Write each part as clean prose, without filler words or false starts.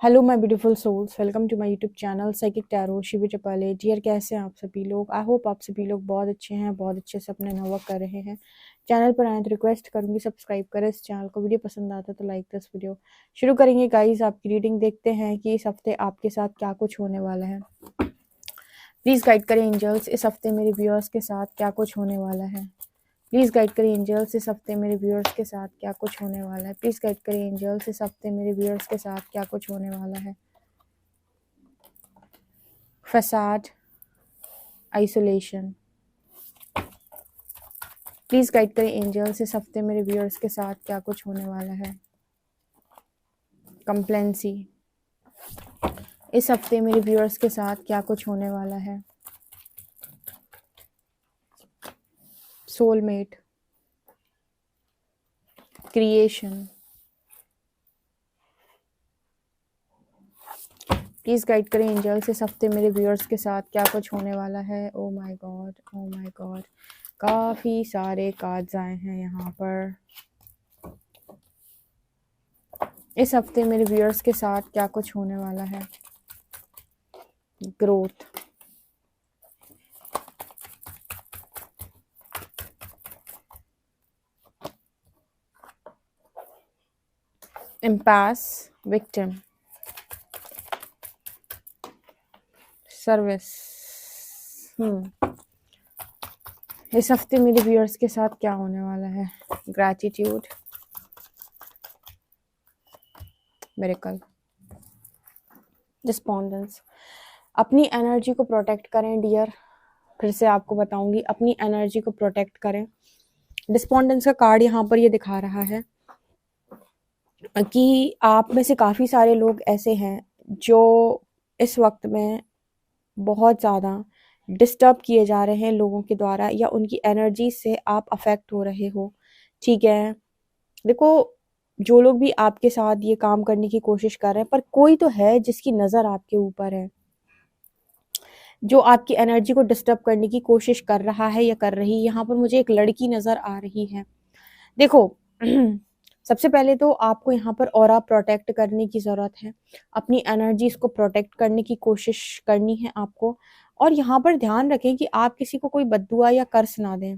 Hello my beautiful souls, welcome to my YouTube channel psychic tarot Shivi Chapale. Dear, कैसे हैं आप सभी लोग? आई होप आप सभी लोग बहुत अच्छे हैं, बहुत अच्छे से अपने वर्क कर रहे हैं। चैनल पर आए तो रिक्वेस्ट करूंगी सब्सक्राइब करें इस चैनल को। वीडियो पसंद आता है तो लाइक दिस वीडियो। शुरू करेंगे गाइस आपकी रीडिंग। देखते हैं कि इस हफ्ते आपके साथ क्या कुछ होने वाला है। प्लीज़ गाइड करें एंजल्स, इस हफ्ते मेरे व्यूअर्स के साथ क्या कुछ होने वाला है। प्लीज़ गाइड करें एंजल्स, इस हफ्ते मेरे व्यूअर्स के साथ क्या कुछ होने वाला है। प्लीज़ गाइड करें एंजल्स, इस हफ्ते मेरे व्यूअर्स के साथ क्या कुछ होने वाला है। Facade, isolation. प्लीज़ गाइड करें एंजल्स, इस हफ्ते मेरे व्यूअर्स के साथ क्या कुछ होने वाला है। कंप्लेंसी, इस हफ्ते मेरे व्यूअर्स के साथ क्या कुछ होने वाला है। Soulmate, creation. प्लीज़ गाइड करें एंजल्स, इस हफ्ते मेरे व्यूअर्स के साथ क्या कुछ होने वाला है। Oh my God, oh my God, काफ़ी सारे कार्ड्स आए हैं यहाँ पर। इस हफ्ते मेरे व्यूअर्स के साथ क्या कुछ होने वाला है। Growth, impasse, victim, service. इस हफ्ते मेरे व्यूअर्स के साथ क्या होने वाला है। Gratitude, miracle, despondence. अपनी एनर्जी को प्रोटेक्ट करें डियर। फिर से आपको बताऊंगी, अपनी एनर्जी को प्रोटेक्ट करें। डिस्पोंडेंस का कार्ड यहाँ पर ये दिखा रहा है कि आप में से काफ़ी सारे लोग ऐसे हैं जो इस वक्त में बहुत ज़्यादा डिस्टर्ब किए जा रहे हैं लोगों के द्वारा, या उनकी एनर्जी से आप अफेक्ट हो रहे हो। ठीक है, देखो, जो लोग भी आपके साथ ये काम करने की कोशिश कर रहे हैं, पर कोई तो है जिसकी नज़र आपके ऊपर है, जो आपकी एनर्जी को डिस्टर्ब करने की कोशिश कर रहा है या कर रही है। यहाँ पर मुझे एक लड़की नज़र आ रही है। देखो सबसे पहले तो आपको यहाँ पर ऑरा प्रोटेक्ट करने की ज़रूरत है। अपनी एनर्जीज को प्रोटेक्ट करने की कोशिश करनी है आपको। और यहाँ पर ध्यान रखें कि आप किसी को कोई बद्दुआ या कर्स ना दें,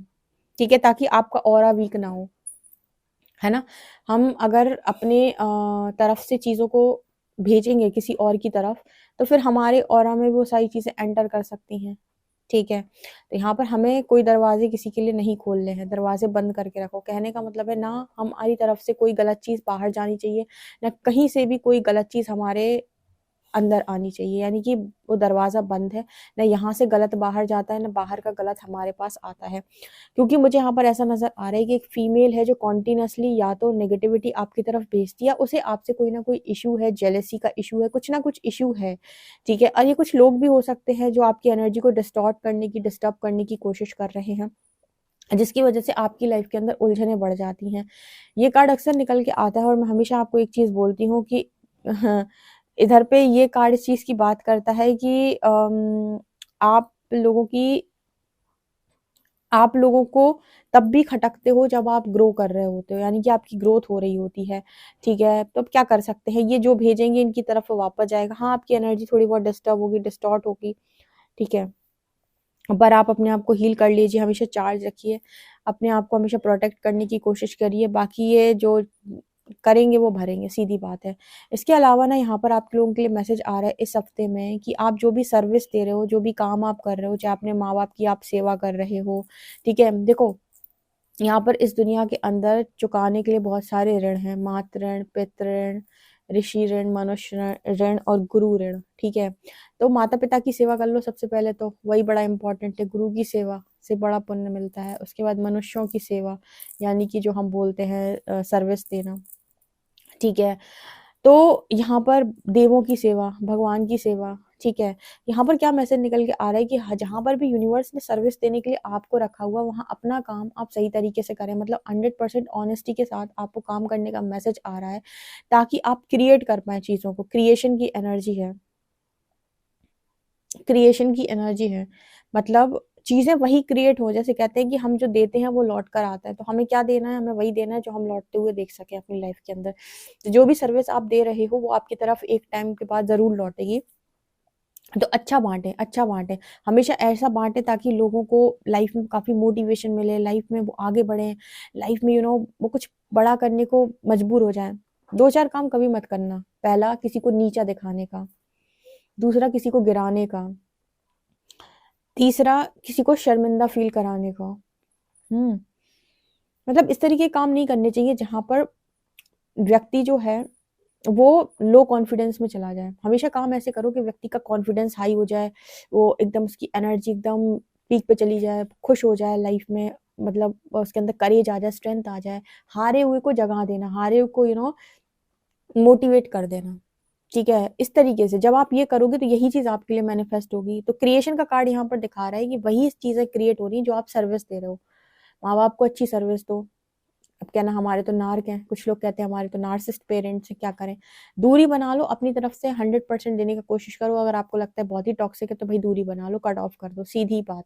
ठीक है, ताकि आपका ऑरा वीक ना हो, है ना। हम अगर अपने तरफ से चीज़ों को भेजेंगे किसी और की तरफ, तो फिर हमारे ऑरा में वो सारी चीज़ें एंटर कर सकती हैं। ठीक है, तो यहाँ पर हमें कोई दरवाजे किसी के लिए नहीं खोलने हैं, दरवाजे बंद करके रखो। कहने का मतलब है, ना हमारी तरफ से कोई गलत चीज़ बाहर जानी चाहिए, ना कहीं से भी कोई गलत चीज़ हमारे अंदर आनी चाहिए। यानी कि वो दरवाज़ा बंद है, ना यहाँ से गलत बाहर जाता है, ना बाहर का गलत हमारे पास आता है। क्योंकि मुझे यहाँ पर ऐसा नज़र आ रहा है कि एक फीमेल है जो कॉन्टिन्यूसली या तो नेगेटिविटी आपकी तरफ भेजती है, उसे आपसे कोई ना कोई इशू है, जेलेसी का इशू है, कुछ ना कुछ इशू है। ठीक है, और ये कुछ लोग भी हो सकते हैं जो आपकी एनर्जी को डिस्टॉर्ट करने की, डिस्टर्ब करने की कोशिश कर रहे हैं, जिसकी वजह से आपकी लाइफ के अंदर उलझनें बढ़ जाती हैं। ये कार्ड अक्सर निकल के आता है, और मैं हमेशा आपको एक चीज़ बोलती हूँ कि इधर पे ये कार्ड इस चीज़ की बात करता है कि आप लोगों की आप लोगों को तब भी खटकते हो जब आप ग्रो कर रहे होते हो, यानी कि आपकी ग्रोथ हो रही होती है। ठीक है, तो अब क्या कर सकते हैं, ये जो भेजेंगे इनकी तरफ वापस जाएगा। हाँ, आपकी एनर्जी थोड़ी बहुत डिस्टर्ब होगी, डिस्टॉर्ट होगी, ठीक है, पर आप अपने आप को हील कर लीजिए, हमेशा चार्ज रखिए, अपने आप को हमेशा प्रोटेक्ट करने की कोशिश करिए। बाकी ये जो करेंगे वो भरेंगे, सीधी बात है। इसके अलावा ना यहाँ पर आप लोगों के लिए मैसेज आ रहा है इस हफ्ते में कि आप जो भी सर्विस दे रहे हो, जो भी काम आप कर रहे हो, चाहे अपने माँ बाप की आप सेवा कर रहे हो, ठीक है, देखो यहाँ पर इस दुनिया के अंदर चुकाने के लिए बहुत सारे ऋण हैं। मातृ ऋण, पितृ ऋण, ऋषि ऋण, मनुष्य ऋण और गुरु ऋण। ठीक है, तो माता पिता की सेवा कर लो सबसे पहले, तो वही बड़ा इंपॉर्टेंट है। गुरु की सेवा से बड़ा पुण्य मिलता है। उसके बाद मनुष्यों की सेवा, यानी कि जो हम बोलते हैं सर्विस देना। ठीक है, तो यहाँ पर देवों की सेवा, भगवान की सेवा। ठीक है, यहाँ पर क्या मैसेज निकल के आ रहा है कि जहाँ पर भी यूनिवर्स ने सर्विस देने के लिए आपको रखा हुआ, वहाँ अपना काम आप सही तरीके से करें। मतलब 100% ऑनेस्टी के साथ आपको काम करने का मैसेज आ रहा है, ताकि आप क्रिएट कर पाए चीज़ों को। क्रिएशन की एनर्जी है, क्रिएशन की एनर्जी है। मतलब चीज़ें वही क्रिएट हो, जैसे कहते हैं कि हम जो देते हैं वो लौट कर आता है, तो हमें क्या देना है, हमें वही देना है जो हम लौटते हुए देख सकें अपनी लाइफ के अंदर। तो जो भी सर्विस आप दे रहे हो वो आपकी तरफ एक टाइम के बाद ज़रूर लौटेगी। तो अच्छा बाँटें, अच्छा बाँटें। हमेशा ऐसा बाँटें ताकि लोगों को लाइफ में काफ़ी मोटिवेशन मिले, लाइफ में वो आगे बढ़ें, लाइफ में वो कुछ बड़ा करने को मजबूर हो जाएँ। 2-4 काम कभी मत करना। पहला, किसी को नीचा दिखाने का, दूसरा किसी को गिराने का, तीसरा किसी को शर्मिंदा फ़ील कराने का। हुँ। मतलब इस तरीके के काम नहीं करने चाहिए जहाँ पर व्यक्ति जो है वो लो कॉन्फिडेंस में चला जाए। हमेशा काम ऐसे करो कि व्यक्ति का कॉन्फिडेंस हाई हो जाए, वो एकदम उसकी एनर्जी एकदम पीक पे चली जाए, खुश हो जाए लाइफ में, मतलब उसके अंदर करेज आ जाए, स्ट्रेंथ आ जाए। हारे हुए को जगा देना, हारे हुए को मोटिवेट कर देना, ठीक है? इस तरीके से जब आप ये करोगे तो यही चीज़ आपके लिए मैनिफेस्ट होगी। तो क्रिएशन का कार्ड यहाँ पर दिखा रहा है कि वही चीज़ें क्रिएट हो रही हैं जो आप सर्विस दे रहे हो। माँ-बाप को अच्छी सर्विस दो। अब कहना हमारे तो नार्क हैं, कुछ लोग कहते हैं हमारे तो नार्सिसिस्ट पेरेंट्स हैं, क्या करें? दूरी बना लो, अपनी तरफ से 100% देने की कोशिश करो। अगर आपको लगता है बहुत ही टॉक्सिक है तो भई दूरी बना लो, कट ऑफ कर दो, सीधी बात।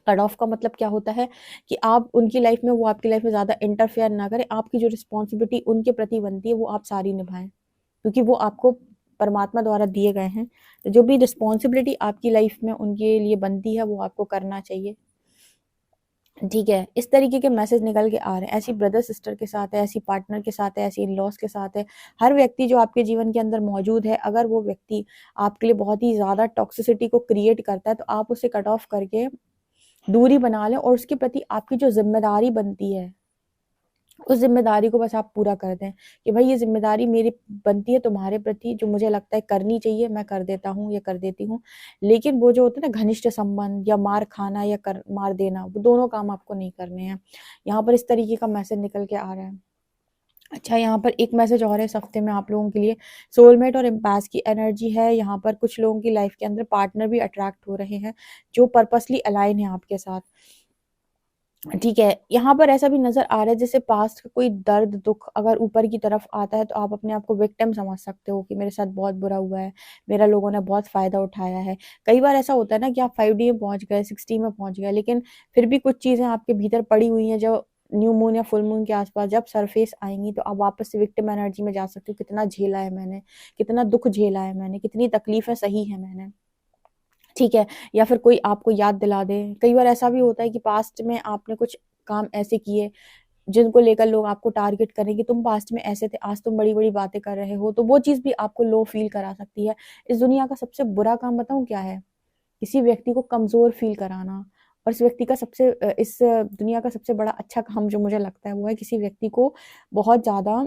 कट ऑफ का मतलब क्या होता है कि आप उनकी लाइफ में, वो आपकी लाइफ में ज़्यादा इंटरफेयर ना करें। आपकी जो रिस्पॉन्सिबिलिटी उनके प्रति बनती है वो आप सारी निभाएँ, क्योंकि वो आपको परमात्मा द्वारा दिए गए हैं। तो जो भी रिस्पॉन्सिबिलिटी आपकी लाइफ में उनके लिए बनती है वो आपको करना चाहिए। ठीक है, इस तरीके के मैसेज निकल के आ रहे हैं। ऐसी ब्रदर सिस्टर के साथ है, ऐसी पार्टनर के साथ है, ऐसी इन-लॉज़ के साथ है। हर व्यक्ति जो आपके जीवन के अंदर मौजूद है, अगर वो व्यक्ति आपके लिए बहुत ही ज़्यादा टॉक्सिसिटी को क्रिएट करता है, तो आप उसे कट ऑफ करके दूरी बना लें और उसके प्रति आपकी जो ज़िम्मेदारी बनती है, उस ज़िम्मेदारी को बस आप पूरा कर दें कि भई ये ज़िम्मेदारी मेरी बनती है तुम्हारे प्रति, जो मुझे लगता है करनी चाहिए, मैं कर देता हूँ या कर देती हूँ। लेकिन वो जो होता है ना घनिष्ठ संबंध या मार खाना या मार देना, वो दोनों काम आपको नहीं करने हैं। यहाँ पर इस तरीके का मैसेज निकल के आ रहा है। अच्छा, यहाँ पर एक मैसेज और है इस हफ्ते में आप लोगों के लिए। सोलमेट और एम्पाथ की एनर्जी है। यहाँ पर कुछ लोगों की लाइफ के अंदर पार्टनर भी अट्रैक्ट हो रहे हैं, जो पर्पसली अलाइन है आपके साथ। ठीक है, यहाँ पर ऐसा भी नज़र आ रहा है जैसे पास्ट का कोई दर्द, दुःख अगर ऊपर की तरफ आता है तो आप अपने आप को विक्टिम समझ सकते हो कि मेरे साथ बहुत बुरा हुआ है, मेरा लोगों ने बहुत फ़ायदा उठाया है। कई बार ऐसा होता है ना कि आप 5D में पहुँच गए, 6D में पहुँच गए, लेकिन फिर भी कुछ चीज़ें आपके भीतर पड़ी हुई हैं जो न्यू मून या फुल मून के आस-पास जब सरफेस आएँगी तो आप वापस से विक्टिम एनर्जी में जा सकते हो। कितना झेला है मैंने, कितना दुःख झेला है मैंने, कितनी तकलीफ़ें सही हैं मैंने। ठीक है? या फिर कोई आपको याद दिला दे। कई बार ऐसा भी होता है कि पास्ट में आपने कुछ काम ऐसे किए, जिनको लेकर लोग आपको टारगेट करें कि तुम पास्ट में ऐसे थे, आज तुम बड़ी-बड़ी बातें कर रहे हो, तो वो चीज़ भी आपको लो फ़ील करा सकती है। इस दुनिया का सबसे बुरा काम बताऊँ क्या है? किसी व्यक्ति को कमज़ोर फ़ील कराना, और इस व्यक्ति का इस दुनिया का सबसे बड़ा अच्छा काम जो मुझे लगता है, वो है किसी व्यक्ति को बहुत ज़्यादा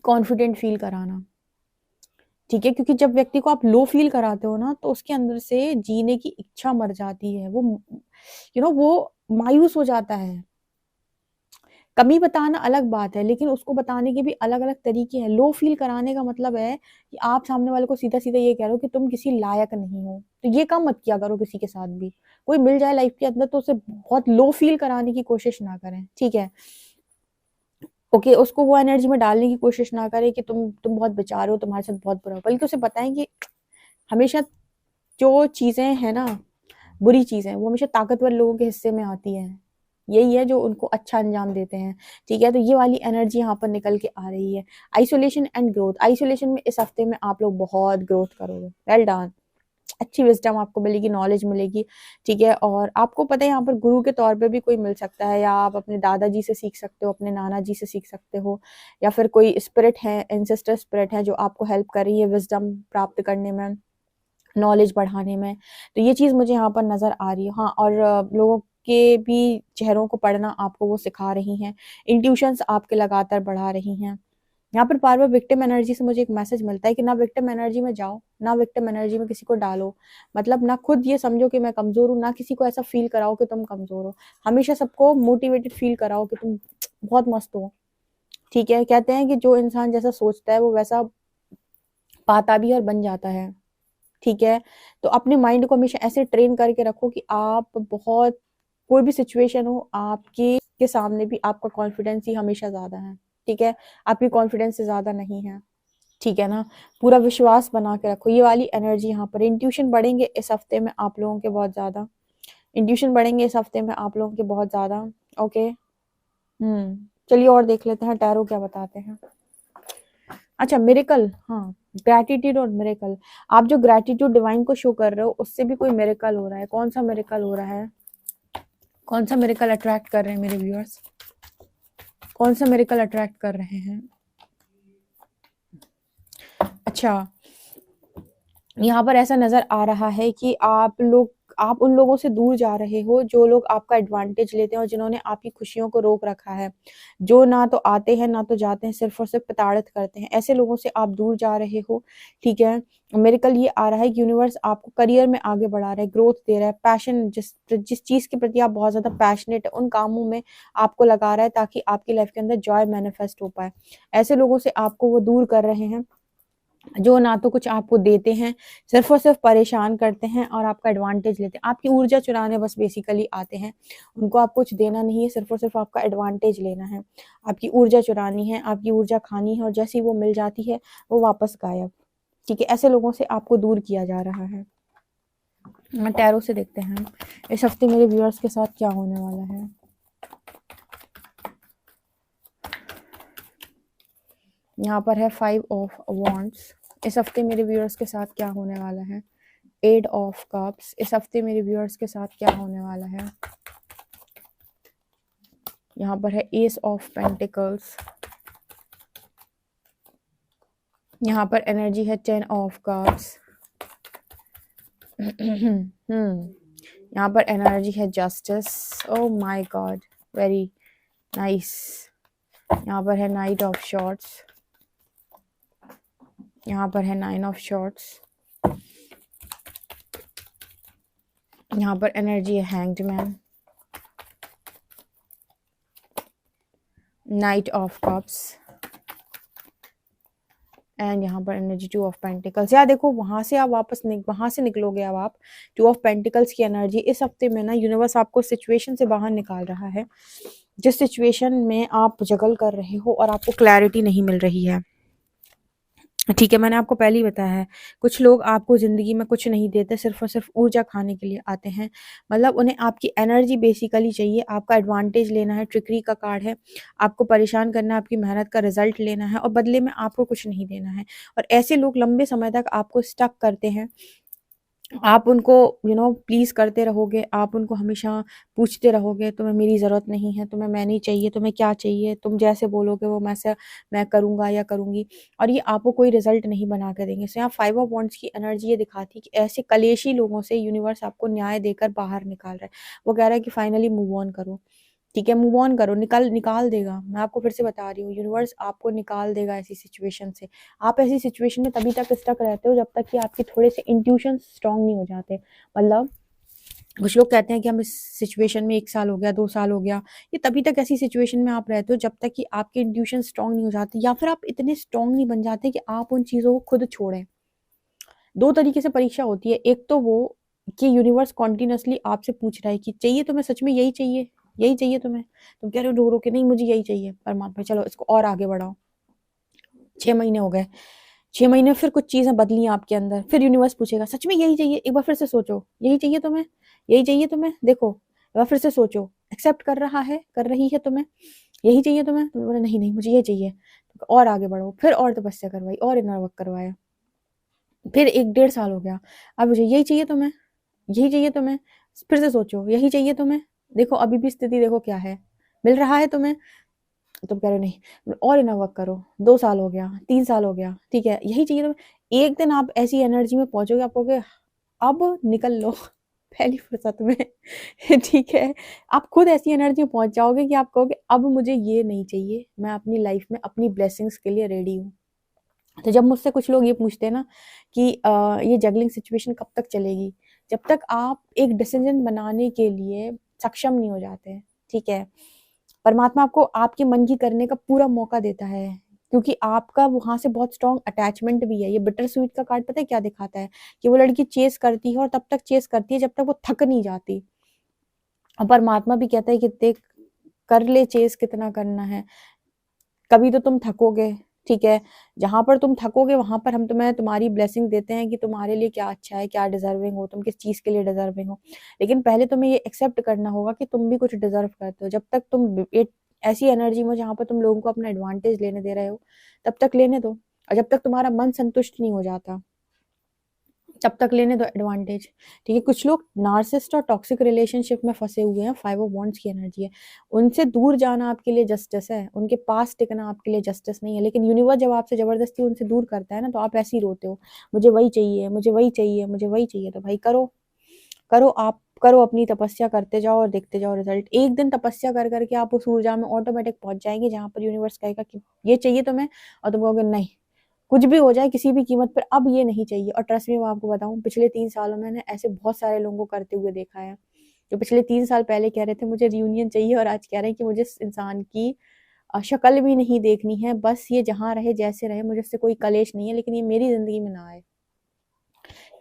कॉन्फिडेंट फ़ील कराना। ठीक है? क्योंकि जब व्यक्ति को आप लो फ़ील कराते हो ना, तो उसके अंदर से जीने की इच्छा मर जाती है। वो मायूस हो जाता है। कमी बताना अलग बात है, लेकिन उसको बताने के भी अलग-अलग तरीके हैं। लो फ़ील कराने का मतलब है कि आप सामने वाले को सीधा-सीधा ये कह रहे हो कि तुम किसी लायक नहीं हो। तो ये काम मत किया करो किसी के साथ भी। कोई मिल जाए लाइफ़ के अंदर तो उसे बहुत लो फ़ील कराने की कोशिश ना करें, ठीक है? ओके, उसको वो एनर्जी में डालने की कोशिश ना करें कि तुम बहुत बेचारे हो, तुम्हारे साथ बहुत बुरा हो। बल्कि उसे बताएँ कि हमेशा जो चीज़ें हैं ना, बुरी चीज़ें, वो हमेशा ताकतवर लोगों के हिस्से में आती हैं। यही है जो उनको अच्छा अंजाम देते हैं, ठीक है? तो ये वाली एनर्जी यहाँ पर निकल के आ रही है। Isolation and growth. आइसोलेशन में इस हफ्ते में आप लोग बहुत ग्रोथ करोगे। Well done. अच्छी विज़डम आपको मिलेगी, नॉलेज मिलेगी, ठीक है? और आपको पता है यहाँ पर गुरु के तौर पे भी कोई मिल सकता है, या आप अपने दादाजी से सीख सकते हो, अपने नाना जी से सीख सकते हो, या फिर कोई स्पिरिट है, एंसेस्टर स्पिरिट है जो आपको हेल्प कर रही है विज़डम प्राप्त करने में, नॉलेज बढ़ाने में। तो ये चीज़ मुझे यहाँ पर नज़र आ रही है। हाँ, और लोगों के भी चेहरों को पढ़ना आपको वो सिखा रही हैं। इंट्यूशंस आपके लगातार बढ़ा रही हैं। यहाँ पर बार-बार विक्टिम एनर्जी से मुझे एक मैसेज मिलता है कि ना विक्टिम एनर्जी में जाओ, ना विक्टिम एनर्जी में किसी को डालो। मतलब ना खुद ये समझो कि मैं कमज़ोर हूँ, ना किसी को ऐसा फ़ील कराओ कि तुम कमज़ोर हो। हमेशा सबको मोटिवेटेड फ़ील कराओ कि तुम बहुत मस्त हो, ठीक है? कहते हैं कि जो इंसान जैसा सोचता है वो वैसा पाता भी है और बन जाता है। ठीक है? तो अपने माइंड को हमेशा ऐसे ट्रेन करके रखो कि आप बहुत, कोई भी सिचुएशन हो, आपके के सामने भी आपका कॉन्फिडेंस ही हमेशा ज़्यादा है, ठीक है? आपकी कॉन्फिडेंस से ज़्यादा नहीं है, ठीक है ना? पूरा विश्वास बना के रखो, ये वाली एनर्जी यहाँ पर। इंट्यूशन बढ़ेंगे इस हफ्ते में आप लोगों के बहुत ज़्यादा। इंट्यूशन बढ़ेंगे इस हफ्ते में आप लोगों के बहुत ज़्यादा। ओके, चलिए और देख लेते हैं टैरो क्या बताते हैं। अच्छा, मिरेकल, हाँ, ग्रैटिट्यूड और मिरेकल। आप जो ग्रैटिट्यूड डिवाइन को शो कर रहे हो उससे भी कोई मिरेकल हो रहा है। कौन सा मिरेकल हो रहा है? कौन सा मिरेकल अट्रैक्ट कर रहे हैं मेरे व्यूअर्स? कौन सा मिरेकल अट्रैक्ट कर रहे हैं? अच्छा, यहाँ पर ऐसा नजर आ रहा है कि आप उन लोगों से दूर जा रहे हो जो लोग आपका एडवांटेज लेते हैं और जिन्होंने आपकी खुशियों को रोक रखा है, जो ना तो आते हैं ना तो जाते हैं, सिर्फ और सिर्फ प्रताड़ित करते हैं। ऐसे लोगों से आप दूर जा रहे हो, ठीक है। मेरे कल ये आ रहा है कि यूनिवर्स आपको करियर में आगे बढ़ा रहा है, ग्रोथ दे रहा है, पैशन, जिस जिस चीज के प्रति आप बहुत ज्यादा पैशनेट है उन कामों में आपको लगा रहा है ताकि आपकी लाइफ के अंदर जॉय मैनिफेस्ट हो पाए। ऐसे लोगों से आपको वो दूर कर रहे हैं जो ना तो कुछ आपको देते हैं, सिर्फ और सिर्फ परेशान करते हैं और आपका एडवांटेज लेते हैं, आपकी ऊर्जा चुराने बस बेसिकली आते हैं। उनको आप कुछ देना नहीं है, सिर्फ और सिर्फ आपका एडवांटेज लेना है, आपकी ऊर्जा चुरानी है, आपकी ऊर्जा खानी है और जैसे ही वो मिल जाती है वो वापस गायब। ठीक है, ऐसे लोगों से आपको दूर किया जा रहा है। टैरो से देखते हैं इस हफ्ते मेरे व्यूअर्स के साथ क्या होने वाला है। यहाँ पर है 5 ऑफ वॉन्ड्स। इस हफ्ते मेरे व्यूअर्स के साथ क्या होने वाला है? 8 ऑफ कप्स। इस हफ्ते मेरे व्यूअर्स के साथ क्या होने वाला है? यहाँ पर है एस ऑफ पेंटिकल्स। यहाँ पर एनर्जी है 10 ऑफ कप्स। यहाँ पर एनर्जी है justice. Oh my God, very nice. यहाँ पर है नाइट ऑफ शॉर्ट्स। यहाँ पर है 9 ऑफ शॉर्ट्स। यहाँ पर एनर्जी है hanged man, night of cups and यहाँ पर एनर्जी 2 ऑफ पेंटिकल्स। यार देखो, वहां से आप वापस वहां से निकलोगे अब आप। 2 ऑफ पेंटिकल्स की एनर्जी इस हफ्ते में ना यूनिवर्स आपको सिचुएशन से बाहर निकाल रहा है, जिस सिचुएशन में आप जगल कर रहे हो और आपको क्लैरिटी नहीं मिल रही है। ठीक है, मैंने आपको पहले ही बताया है, कुछ लोग आपको ज़िंदगी में कुछ नहीं देते, सिर्फ और सिर्फ ऊर्जा खाने के लिए आते हैं। मतलब उन्हें आपकी एनर्जी बेसिकली चाहिए, आपका एडवांटेज लेना है, ट्रिकरी का कार्ड है, आपको परेशान करना है, आपकी मेहनत का रिजल्ट लेना है और बदले में आपको कुछ नहीं देना है। और ऐसे लोग लंबे समय तक आपको स्टक करते हैं। आप उनको प्लीज़ करते रहोगे, आप उनको हमेशा पूछते रहोगे, तुम्हें मेरी ज़रूरत नहीं है, तुम्हें मैं नहीं चाहिए, तुम्हें क्या चाहिए, तुम जैसे बोलोगे वो मैं करूँगा या करूँगी, और ये आपको कोई रिजल्ट नहीं बना के देंगे। सो यहाँ 5 ऑफ वॉन्ड्स की एनर्जी ये दिखाती है कि ऐसे कलेशी लोगों से यूनिवर्स आपको न्याय देकर बाहर निकाल रहा है। वो कह रहा है कि फाइनली मूव ऑन करो। ठीक है, मूव ऑन करो, निकाल देगा। मैं आपको फिर से बता रही हूँ, यूनिवर्स आपको निकाल देगा ऐसी सिचुएशन से। आप ऐसी सिचुएशन में तभी तक स्टक रहते हो जब तक कि आपके थोड़े से इंट्यूशन स्ट्रांग नहीं हो जाते। मतलब कुछ लोग कहते हैं कि हम इस सिचुएशन में 1 साल हो गया, 2 साल हो गया, ये तभी तक ऐसी सिचुएशन में आप रहते हो जब तक कि आपके इंट्यूशन स्ट्रांग नहीं हो जाते, या फिर आप इतने स्ट्रांग नहीं बन जाते कि आप उन चीज़ों को खुद छोड़ें। 2 तरीके से परीक्षा होती है, एक तो वो कि यूनिवर्स कॉन्टिन्यूसली आपसे पूछ रहा है कि चाहिए तुम्हें, सच में यही चाहिए, यही चाहिए तुम्हें, तुम कह रहे हो रो रो के नहीं मुझे यही चाहिए, परमात्मा चलो इसको और आगे बढ़ाओ। 6 महीने हो गए, 6 महीने फिर कुछ चीज़ें बदली आपके अंदर, फिर यूनिवर्स पूछेगा सच में यही चाहिए, एक बार फिर से सोचो, यही चाहिए तुम्हें, यही चाहिए तुम्हें, देखो एक बार फिर से सोचो, एक्सेप्ट कर रहा है, कर रही है तुम्हें, यही चाहिए तुम्हें, तुम बोले नहीं नहीं मुझे ये चाहिए, और आगे बढ़ो, फिर और तपस्या करवाई और इनर वर्क करवाया, फिर 1 डेढ़ साल हो गया, अब मुझे यही चाहिए तुम्हें, यही चाहिए तुम्हें, फिर से सोचो यही चाहिए तुम्हें, देखो अभी भी स्थिति देखो क्या है, मिल रहा है तुम्हें, तुम कह रहे हो नहीं और इनर वर्क करो, 2 साल हो गया, 3 साल हो गया, ठीक है यही चाहिए तुम्हें। एक दिन आप ऐसी एनर्जी में पहुंचोगे, आप कहोगे अब निकल लो पहली फुर्सत में ठीक है, आप खुद ऐसी एनर्जी में पहुंच जाओगे कि आप कहोगे अब मुझे ये नहीं चाहिए, मैं अपनी लाइफ में अपनी ब्लेसिंग्स के लिए रेडी हूँ। तो जब मुझसे कुछ लोग ये पूछते हैं ना कि ये जगलिंग सिचुएशन कब तक चलेगी, जब तक आप एक डिसीजन बनाने के लिए सक्षम नहीं हो जाते, ठीक है। परमात्मा आपको आपके मन की करने का पूरा मौका देता है, क्योंकि आपका वहां से बहुत स्ट्रॉन्ग अटैचमेंट भी है। ये बिटर स्वीट का कार्ड पता है क्या दिखाता है, कि वो लड़की चेस करती है और तब तक चेस करती है जब तक वो थक नहीं जाती। और परमात्मा भी कहता है कि देख कर ले चेस कितना करना है, कभी तो तुम थकोगे, ठीक है, जहाँ पर तुम थकोगे वहां पर हम तुम्हें तुम्हारी ब्लेसिंग देते हैं कि तुम्हारे लिए क्या अच्छा है, क्या डिजर्विंग हो, तुम किस चीज के लिए डिजर्विंग हो। लेकिन पहले तुम्हें ये एक्सेप्ट करना होगा कि तुम भी कुछ डिजर्व करते हो। जब तक तुम ऐसी एनर्जी में जहां पर तुम लोगों को अपना एडवांटेज लेने दे रहे हो, तब तक लेने दो। और जब तक तुम्हारा मन संतुष्ट नहीं हो जाता, तब तक लेने दो एडवांटेज। ठीक है, कुछ लोग नार्सिसिस्ट और टॉक्सिक रिलेशनशिप में फंसे हुए हैं, 5 ऑफ वॉन्ड्स की एनर्जी है। उनसे दूर जाना आपके लिए जस्टिस है, उनके पास टिकना आपके लिए जस्टिस नहीं है। लेकिन यूनिवर्स जब आपसे जबरदस्ती उनसे दूर करता है ना, तो आप ऐसे ही रोते हो, मुझे वही चाहिए, मुझे वही चाहिए, मुझे वही चाहिए। तो भाई करो, करो, आप करो, अपनी तपस्या करते जाओ और देखते जाओ रिजल्ट। एक दिन तपस्या कर करके आप उस ऊर्जा में ऑटोमेटिक पहुंच जाएंगे जहां पर यूनिवर्स कहेगा कि ये चाहिए तुम्हें, और तुम कहोगे नहीं, कुछ भी हो जाए किसी भी कीमत पर अब ये नहीं चाहिए। और ट्रस्ट में मैं आपको बताऊं, पिछले 3 सालों में मैंने ऐसे बहुत सारे लोगों को करते हुए देखा है, जो पिछले 3 साल पहले कह रहे थे मुझे रियूनियन चाहिए, और आज कह रहे हैं कि मुझे इस इंसान की शक्ल भी नहीं देखनी है, बस ये जहां रहे जैसे रहे, मुझे उससे कोई कलेश नहीं है, लेकिन ये मेरी जिंदगी में ना आए।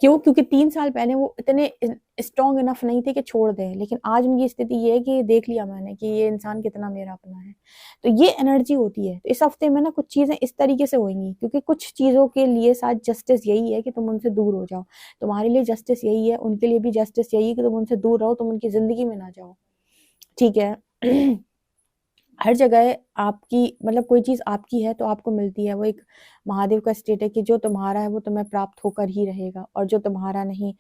क्यों? क्योंकि 3 साल पहले वो इतने स्ट्रॉन्ग इनफ नहीं थे कि छोड़ दें, लेकिन आज उनकी स्थिति ये है कि देख लिया मैंने कि ये इंसान कितना मेरा अपना है। तो ये एनर्जी होती है। तो इस हफ्ते में ना कुछ चीजें इस तरीके से होंगी, क्योंकि कुछ चीजों के लिए शायद जस्टिस यही है कि तुम उनसे दूर हो जाओ। तुम्हारे लिए जस्टिस यही है, उनके लिए भी जस्टिस यही है कि तुम उनसे दूर रहो, तुम उनकी जिंदगी में ना जाओ। ठीक है। हर जगह आपकी मतलब कोई चीज आपकी है तो आपको मिलती है। वो एक महादेव का स्टेट है कि जो तुम्हारा है वो तुम्हें प्राप्त होकर ही रहेगा, और जो तुम्हारा नहीं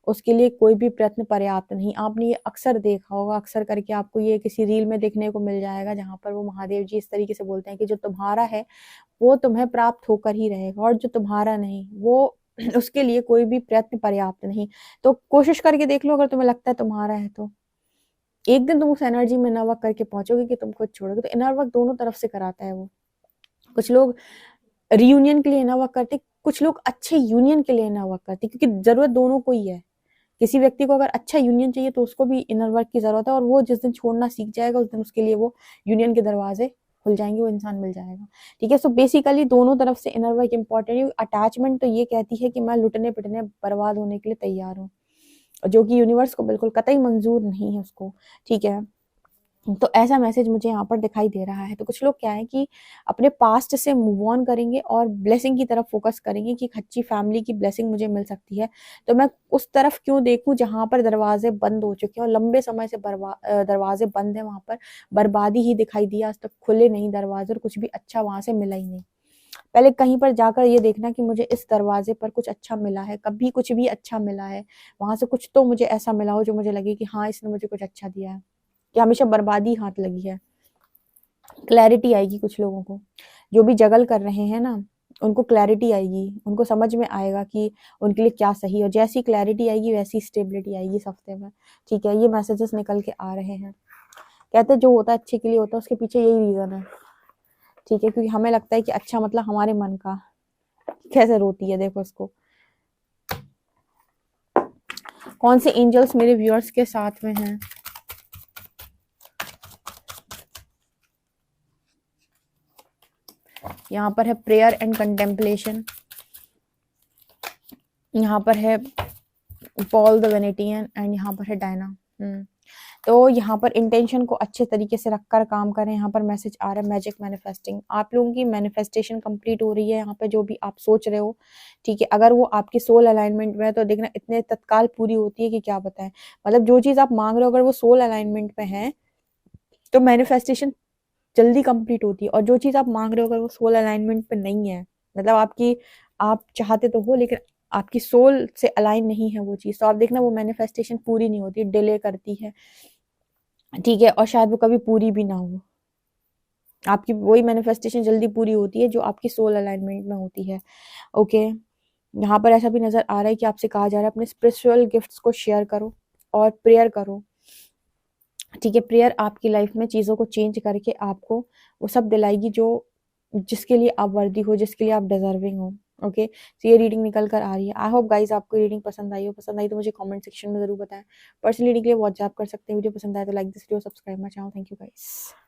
उसके लिए कोई भी प्रयत्न पर्याप्त नहीं। आपने ये अक्सर देखा होगा, अक्सर करके आपको ये किसी रील में देखने को मिल जाएगा, जहां पर वो महादेव जी इस तरीके से बोलते हैं कि जो तुम्हारा है वो तुम्हें प्राप्त होकर ही रहेगा, और जो तुम्हारा नहीं वो उसके लिए कोई भी प्रयत्न पर्याप्त नहीं। तो कोशिश करके देख लो, अगर तुम्हें लगता है तुम्हारा है तो एक दिन तुम उस एनर्जी में इनर वर्क करके पहुंचोगे कि तुम खुद छोड़ोगे। तो इनर वर्क दोनों तरफ से कराता है वो। कुछ लोग रियूनियन के लिए इनर वर्क करते, कुछ लोग अच्छे यूनियन के लिए इनर वर्क करते, क्योंकि जरूरत दोनों को ही है। किसी व्यक्ति को अगर अच्छा यूनियन चाहिए तो उसको भी इनर वर्क की जरूरत है, और वो जिस दिन छोड़ना सीख जाएगा उस दिन उसके लिए वो यूनियन के दरवाजे खुल जाएंगे, वो इंसान मिल जाएगा। ठीक है, सो बेसिकली दोनों तरफ से इनर वर्क इंपॉर्टेंट है। अटैचमेंट तो ये कहती है कि मैं लुटने पिटने बर्बाद होने के लिए तैयार हूँ, जो कि यूनिवर्स को बिल्कुल कतई मंजूर नहीं है उसको। ठीक है, तो ऐसा मैसेज मुझे यहाँ पर दिखाई दे रहा है। तो कुछ लोग क्या है कि अपने पास्ट से मूव ऑन करेंगे और ब्लेसिंग की तरफ फोकस करेंगे कि अच्छी फैमिली की ब्लेसिंग मुझे मिल सकती है, तो मैं उस तरफ क्यों देखूं जहां पर दरवाजे बंद हो चुके हैं, और लंबे समय से दरवाजे बंद है, वहां पर बर्बादी ही दिखाई दी, आज तक खुले नहीं दरवाजे और कुछ भी अच्छा वहां से मिला ही नहीं। पहले कहीं पर जाकर ये देखना कि मुझे इस दरवाजे पर कुछ अच्छा मिला है, कभी कुछ भी अच्छा मिला है, वहां से कुछ तो मुझे ऐसा मिला हो जो मुझे लगे कि हाँ इसने मुझे कुछ अच्छा दिया है, कि हमेशा बर्बादी हाथ लगी है। क्लैरिटी आएगी कुछ लोगों को, जो भी जगल कर रहे हैं ना, उनको क्लैरिटी आएगी, उनको समझ में आएगा कि उनके लिए क्या सही है। और जैसी क्लैरिटी आएगी वैसी स्टेबिलिटी आएगी इस हफ्ते में। ठीक है, ये मैसेजेस निकल के आ रहे हैं। कहते हैं जो होता है अच्छे के लिए होता है, उसके पीछे यही रीजन है। ठीक है, क्योंकि हमें लगता है कि अच्छा मतलब हमारे मन का। कैसे रोती है देखो इसको। कौन से एंजल्स मेरे व्यूअर्स के साथ में हैं? यहाँ पर है प्रेयर एंड कंटेम्पलेशन, यहाँ पर है पॉल द वेनेटियन, एंड यहाँ पर है डायना। तो यहाँ पर इंटेंशन को अच्छे तरीके से रखकर काम करें। यहाँ पर मैसेज आ रहा है मैजिक मैनिफेस्टिंग, आप लोगों की मैनिफेस्टेशन कंप्लीट हो रही है। यहाँ पे जो भी आप सोच रहे हो, ठीक है, अगर वो आपकी सोल अलाइनमेंट में है तो देखना इतने तत्काल पूरी होती है कि क्या बताएं। मतलब जो चीज आप मांग रहे हो अगर वो सोल अलाइनमेंट में है तो मैनिफेस्टेशन जल्दी कंप्लीट होती है, और जो चीज आप मांग रहे हो अगर वो सोल अलाइनमेंट पे नहीं है, मतलब आपकी आप चाहते तो हो लेकिन आपकी सोल से अलाइन नहीं है वो चीज, तो आप देखना वो मैनिफेस्टेशन पूरी नहीं होती, डिले करती है। ठीक है, और शायद वो कभी पूरी भी ना हो। आपकी वही मैनिफेस्टेशन जल्दी पूरी होती है जो आपकी सोल अलाइनमेंट में होती है। ओके, यहाँ पर ऐसा भी नजर आ रहा है कि आपसे कहा जा रहा है अपने स्पिरिचुअल गिफ्ट्स को शेयर करो और प्रेयर करो। ठीक है, प्रेयर आपकी लाइफ में चीज़ों को चेंज करके आपको वो सब दिलाएगी जो जिसके लिए आप वर्दी हो, जिसके लिए आप डिजर्विंग हो। ओके, तो ये रीडिंग निकल कर आ रही है। आई होप गाइज आपको रीडिंग पसंद आई हो। पसंद आई तो मुझे कमेंट सेक्शन में जरूर बताएं। पर्सनल रीडिंग के लिए व्हाट्सएप कर सकते हैं। वीडियो पसंद आए तो like this video, subscribe my channel. Thank you guys.